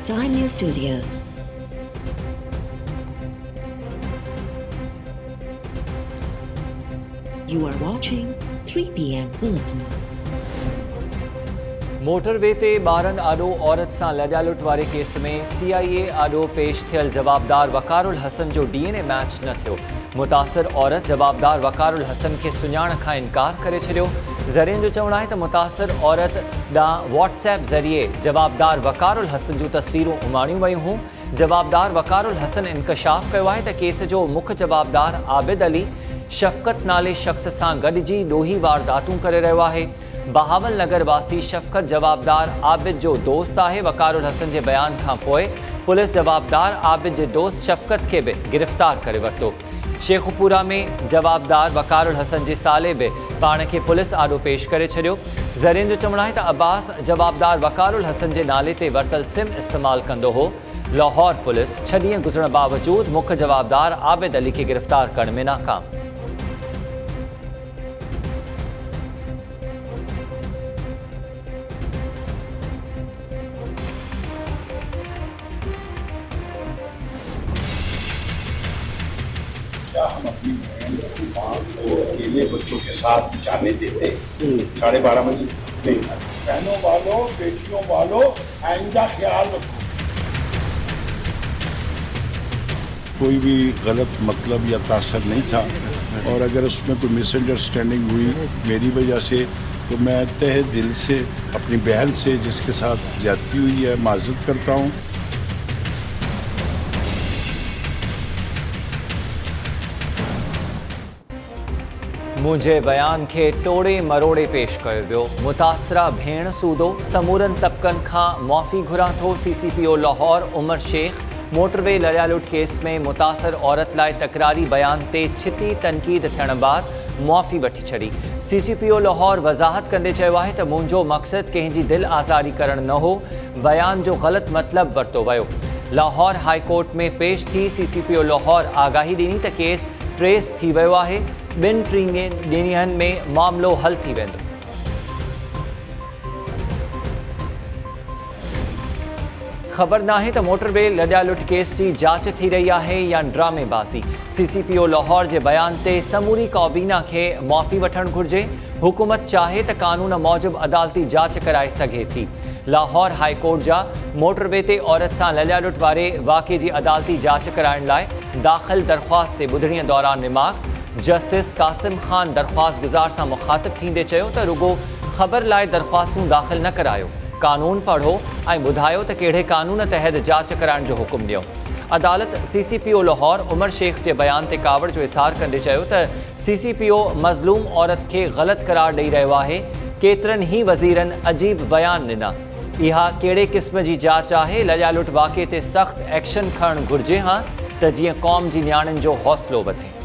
Time News Studios. You are watching 3 p.m. Bulletin. Motorway ते ॿारनि आॾो औरत सां लॼालुट वारे केस में CIA आॾो पेश थियल जवाबदार वकारुल हसन जो DNA मैच न थियो। मुतासिर औरत जवाबदार वकारुल हसन खे सुञाण खां इनकार करे छॾियो। ज़रियनि जो चवणु आहे त मुतासिर औरत ॾांहुं WhatsApp ज़रिए जवाबदार वकारुल हसन जूं तस्वीरूं उमाणियूं वयूं हुयूं। जवाबदार वकारुल हसन इंकशाफ़ कयो आहे त केस जो मुख्य जवाबदार आबिद अली शफ़क़त नाले शख़्स सां गॾिजी ॾोही वारदातूं करे रहियो आहे। बहावल नगर वासी शफ़क़त जवाबदार आबिद जो दोस्त आहे। वकारुल हसन जे बयान खां पोइ पुलिस जवाबदार आबिद जे दोस्त शफ़क़त खे बि गिरफ़्तार करे वरितो। शेखुपुरा में जवाबदार वकारुल हसन जे साले बि पाण खे पुलिस आॾो पेश करे छॾियो। ज़रियनि जो चवणु आहे त अब्बास जवाबदार वकारुल हसन जे नाले ते वरितल सिम इस्तेमालु कंदो हो। लाहौर पुलिस 6 ॾींहं गुज़रण बावजूदि मुख्य जवाबदार आबिद अली खे गिरफ़्तार करण में नाकाम। हम अपनी बहन अपनी माँ को अकेले बच्चों के साथ जाने देते 12:30 बजे नहीं। बहनों वालों, बेटियों वालों, आइंदा ख्याल रखो। कोई भी गलत मतलब या तासर नहीं था, और अगर उसमें कोई मिसअंडरस्टैंडिंग हुई मेरी वजह से तो मैं तहे दिल से अपनी बहन से जिसके साथ ज्यादती हुई है माजरत करता हूँ। मुंहिंजे बयान खे टोड़े मरोड़े पेश कयो वियो। मुतासिरा भेण सूदो समूरनि तबक़नि खां मुआफ़ी घुरां थो। CCPO लाहौर उमर शेख मोटरवे लॼालुट केस में मुतासिर औरत लाइ तकरारी बयान ते छिती तनक़ीद थियण बाद मुआफ़ी वठी छॾी। CCPO लाहौर वज़ाहत कंदे चयो आहे त मुंहिंजो मक़सदु कंहिंजी दिलि आज़ारी करणु न हो, बयान जो ग़लति मतिलबु वरितो वियो। लाहौर हाई कोर्ट में पेश थी CCPO लाहौर आगाही ॾिनी त केस ट्रेस थी वियो आहे। 2-3 ॾींहंनि में मामिलो हल थी वेंदो। ख़बर नाहे त मोटरवे लॼालुट केस जी जांच थी रही आहे या ड्रामेबाज़ी। CCPO लाहौर जे बयान ते समूरी काबीना खे मुआफ़ी वठणु घुरिजे। हुकूमत चाहे त कानून मूजिबि अदालती जांच कराए सघे थी। लाहौर हाई कोर्ट जा मोटरवे ते औरत सां लॼालुट वारे वाक़े जी अदालती जांच कराइण लाइ दाख़िल दरख़्वास्त ते ॿुधणीअ दौरान निमाक्स जस्टिस कासिम ख़ान दरख़्वास्त गुज़ार सां मुख़ातिब थींदे चयो त रुगो ख़बर लाइ दरख़्वास्तूं दाख़िल न करायो, कानून पढ़ो ऐं ॿुधायो त कहिड़े कानून तहत जांच कराइण जो हुकुम ॾियो। अदालत CCPO लाहौर उमर शेख जे बयान ते कावड़ जो इज़हार कंदे चयो त CCPO मज़लूम औरत खे ग़लति करार ॾेई रहियो आहे। केतिरनि ई वज़ीरनि अजीब बयान ॾिना। इहा कहिड़े क़िस्म जी जांच आहे? लॼालुट वाक़े ते सख़्त एक्शन खणणु घुरिजे हा त जीअं क़ौम जी नियाणियुनि जो हौसलो वधे।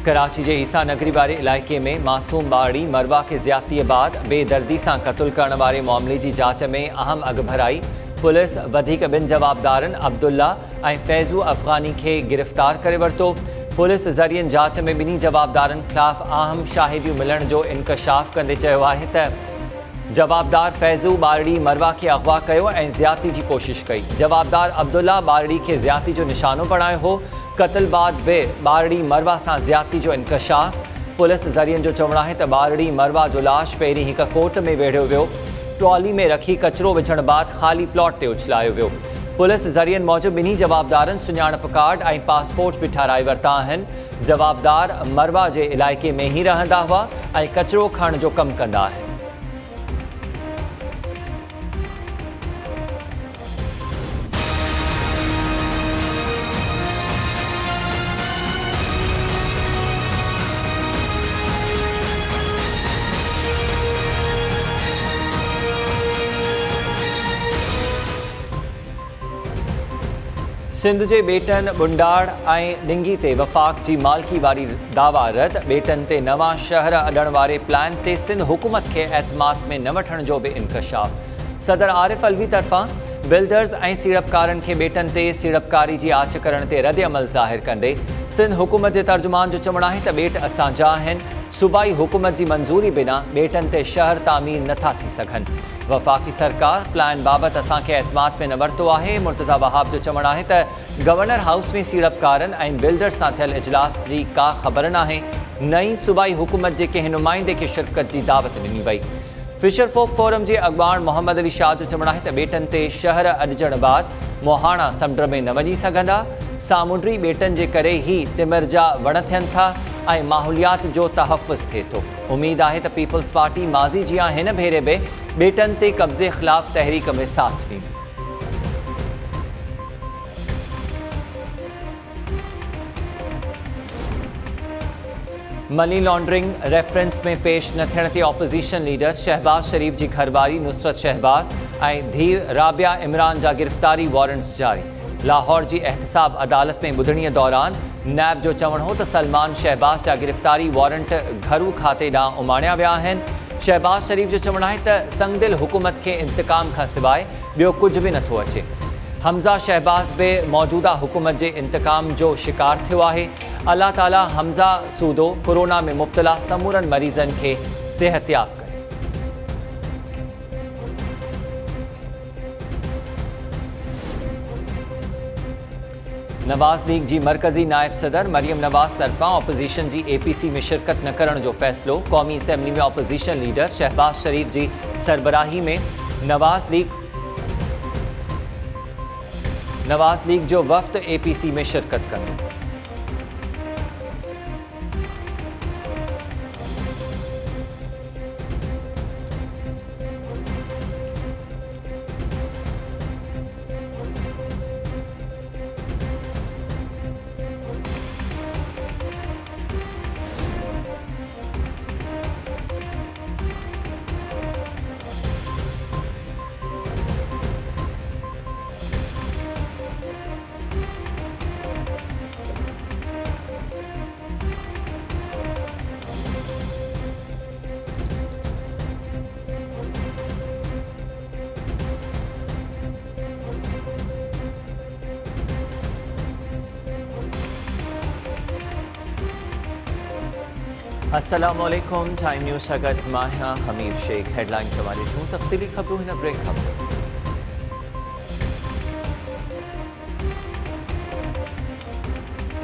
कराची जे ईसा नगरी वारे इलाइक़े में मासूम ॿारड़ी मरवा खे ज़्यादतीअ बाद बेदर्दी सां क़त्ल करण वारे मामले जी जांच में अहम अॻभराई। पुलिस वधीक ॿिनि जवाबदारनि अब्दुल्ला ऐं फैज़ू अफ़गानी खे गिरफ़्तार करे वरितो। पुलिस ज़रियनि जांच में ॿिन्ही जवाबदारनि ख़िलाफ़ अहम शाहिदियूं मिलण जो इंकशाफ़ कंदे चयो आहे त जवाबदार फैज़ू ॿारड़ी मरवा खे अगवा कयो ऐं ज़्यादती जी कोशिश कई। जवाबदार अब्दुल्ला ॿारड़ी खे ज़्यादती जो निशानो बणायो हो। क़त्ल बाद बि ॿारड़ी मरवा सां ज़्यादती जो इंकशाफ़। पुलिस ज़रियनि जो चवणु आहे त ॿारड़ी मरवा जो लाश पहिरीं हिक कोर्ट में वेढ़ियो वियो। ट्रॉली में रखी कचिरो विझण बाद ख़ाली प्लॉट ते उछलायो वियो। पुलिस ज़रियनि मूजिबि ॿिन्ही जवाबदारनि सुञाणप कार्ड ऐं पासपोर्ट बि ठाराए वरिता आहिनि। जवाबदार मरवा जे इलाइक़े में ई रहंदा हुआ ऐं कचिरो खणण जो कमु कंदा आहिनि। सिंध जे बेटनि बुंडाड़ ऐं डिंगी ते वफ़ाक़ जी मालिकी वारी दावा रद्द। बेटनि ते नवां शहर अॾण वारे प्लान ते सिंध हुकूमत खे एतमाद में न वठण जो बि इंकशाफ़। सदर आरिफ अलवी तरफ़ां बिल्डर्स ऐं सीड़पकारनि खे बेटनि ते सीड़पकारी जी आछ करण ते रद्द अमल ज़ाहिर कंदे सिंध हुकूमत के तर्जुमान जो चवण है तो बेट असां जा आहिनि। सूबाई हुकूमत की मंजूरी बिना बेटन ते शहर तामीर नथा थी सघनि। वफ़ाक़ी सरकार प्लान बाबत असांखे एतमाद में न वरतो है। मुर्तज़ा वहाब जो चवण है तो गवर्नर हाउस में सीड़पकारन ऐं बिल्डर्स सां थियल इजलास की का ख़बर नाहे। नई सूबाई हुकूमत के कंहिं नुमाइंदे के शिरकत की दावत ॾिनी वई। फिशर फोक फोरम के अॻवान मोहम्मद अली शाह जो चवण है तो बेटन ते शहर अॾजण बाद मोहाणा समुंड में न वञी सघंदा। सामुंडी बेटन के करे ही तिमिर जा वण थियन था ऐं माहौलियात जो तहफ़ुज़ थिए थो। उम्मीद है तो पीपल्स पार्टी माज़ी जी हिन भेरे भी बेटन ते कब्ज़े ख़िलाफ़ तहरीक में साथ ॾींदी। मनी लॉन्ड्रिंग रेफरेंस में पेश न थियण ते ऑपोजिशन लीडर शहबाज शरीफ की घरवारी नुसरत शहबाज ऐं धीउ राबिया इमरान जा गिरफ्तारी वारंट्स जारी। लाहौर की एहतसाब अदालत में ॿुधणीअ दौरान नैब जो चवण हो तो सलमान शहबाज जा गिरफ्तारी वारंट घरू खाते ॾांहुं उमाणिया विया आहिनि। शहबाज शरीफ जो चवण है तो संगदिल हुकूमत के इंतकाम का सिवाय ॿियो कुछ भी नथो अचे। हमज़ा शहबाज भी मौजूदा हुकूमत के इंतकाम जो शिकार थियो है। अल्लाह ताला हमज़ा सूदो कोरोना में मुब्तला समूरन मरीजन के सेहतयाब करे। नवाज़ लीग की मरकज़ी नायब सदर मरियम नवाज़ तरफा ऑपोजिशन की APC में शिरकत न करण जो फैसलो। कौमी असम्बली में ऑपोजिशन लीडर शहबाज शरीफ की सरबराही में नवाज़ लीग जो वफ़द APC में शिरकत कंदो। अस्सलामुअलैकुम। टाइम न्यूज़ सां गॾु मां आहियां हमीर शेख। हेडलाइन्स हवाले जूं तफ़सीली ख़बरूं हिन ब्रेक खां पोइ।